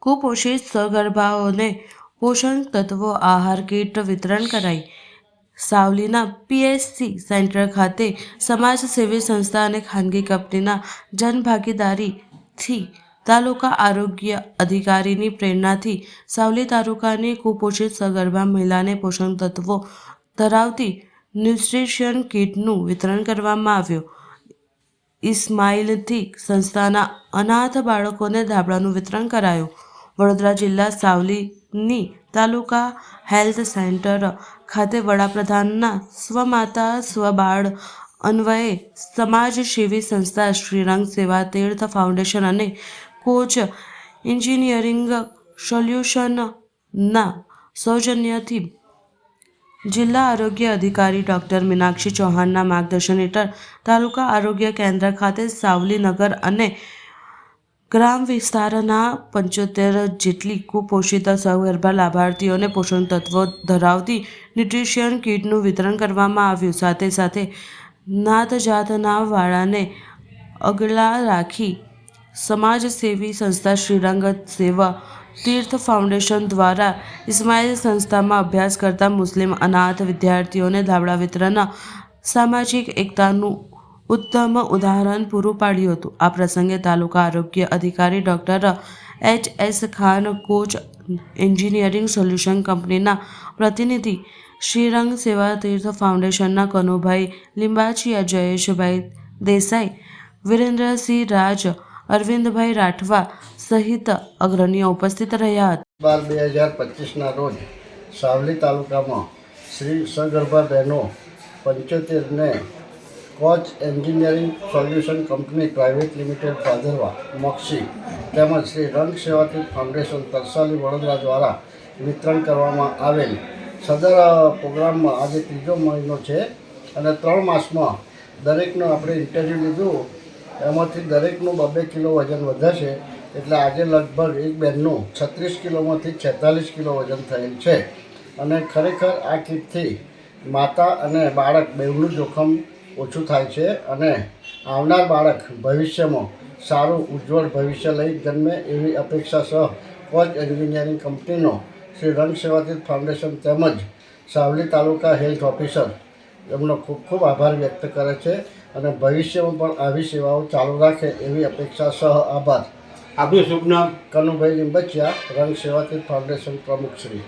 કુપોષિત સગર્ભાઓને પોષણ તત્વો આહાર કીટ વિતરણ કરાઈ। સાવલીના પીએચસી સેન્ટર ખાતે સમાજસેવી સંસ્થા અને ખાનગી કંપનીના જનભાગીદારીથી તાલુકા આરોગ્ય અધિકારીની પ્રેરણાથી સાવલી તાલુકાની કુપોષિત સગર્ભા મહિલાને પોષણ તત્વો ધરાવતી ન્યુટ્રિશન કીટનું વિતરણ કરવામાં આવ્યું। ઇસ્માઇલથી સંસ્થાના અનાથ બાળકોને ધાબળાનું વિતરણ કરાયું। વડોદરા જિલ્લા સાવલીની તાલુકા હેલ્થ સેન્ટર ખાતે વડાપ્રધાનના સ્વમાતા સ્વબાળ અન્વયે સમાજસેવી સંસ્થા શ્રીરંગ સેવા તીર્થ ફાઉન્ડેશન અને કોચ એન્જિનિયરિંગ સોલ્યુશનના સૌજન્યથી જિલ્લા આરોગ્ય અધિકારી ડૉક્ટર મીનાક્ષી ચૌહાણના માર્ગદર્શન હેઠળ તાલુકા આરોગ્ય કેન્દ્ર ખાતે સાવલી નગર અને ગ્રામ વિસ્તારના 75 જેટલી કુપોષિત સગર્ભા લાભાર્થીઓને પોષણ તત્વો ધરાવતી ન્યુટ્રિશન કીટનું વિતરણ કરવામાં આવ્યું। સાથે સાથે નાત જાતના વાળાને અગલા રાખી સમાજસેવી સંસ્થા શ્રીરંગ સેવા તીર્થ ફાઉન્ડેશન દ્વારા ઇસ્માઇલ સંસ્થામાં અભ્યાસ કરતા મુસ્લિમ અનાથ વિદ્યાર્થીઓને ધાબળા વિતરણ સામાજિક એકતાનું ઉત્તમ ઉદાહરણ પૂરું પાડ્યું હતું। આ પ્રસંગે તાલુકા આરોગ્ય અધિકારી doctor H S. Khan, Koch engineering solution કંપનીના પ્રતિનિધિ, શ્રીરંગ સેવા તીર્થ ફાઉન્ડેશનના કનુભાઈ લિંબાચિયા, જયેશભાઈ દેસાઈ, વિરેન્દ્રસિંહ રાજ, અરવિંદભાઈ રાઠવા સહિત અગ્રણીઓ ઉપસ્થિત રહ્યા હતા। 12/2025ના રોજ સાવલી તાલુકામાં શ્રી સગર્ભા બહેનો 75ને Koch engineering solution company private limited Bhadarva Moxi તેમજ શ્રી રંગ સેવાતીર્થ ફાઉન્ડેશન તરસાલી વડોદરા દ્વારા વિતરણ કરવામાં આવેલ। સદર પ્રોગ્રામમાં આજે 3જો મહિનો છે અને 3 માસમાં દરેકનું આપણે ઇન્ટરવ્યૂ લીધું, એમાંથી દરેકનું 2-2 કિલો વજન વધશે। એટલે આજે લગભગ એક બહેનનું 36 કિલોમાંથી 46 કિલો વજન થયેલ છે અને ખરેખર આ કીટથી માતા અને બાળક બેવનું જોખમ ઓછું થાય છે અને આવનાર બાળક ભવિષ્યમાં સારું ઉજ્જવળ ભવિષ્ય લઈ જન્મે એવી અપેક્ષા સહ કોચ એન્જિનિયરિંગ કંપનીનો શ્રી રંગ સેવાતીર્થ ફાઉન્ડેશન તેમજ સાવલી તાલુકા હેલ્થ ઓફિસર એમનો ખૂબ ખૂબ આભાર વ્યક્ત કરે છે અને ભવિષ્યમાં પણ આવી સેવાઓ ચાલુ રાખે એવી અપેક્ષા સહ આભાર। આપનું શુભ નામ? કનુભાઈ લીંબચિયા, રંગ સેવાતીર્થ ફાઉન્ડેશન પ્રમુખ શ્રી।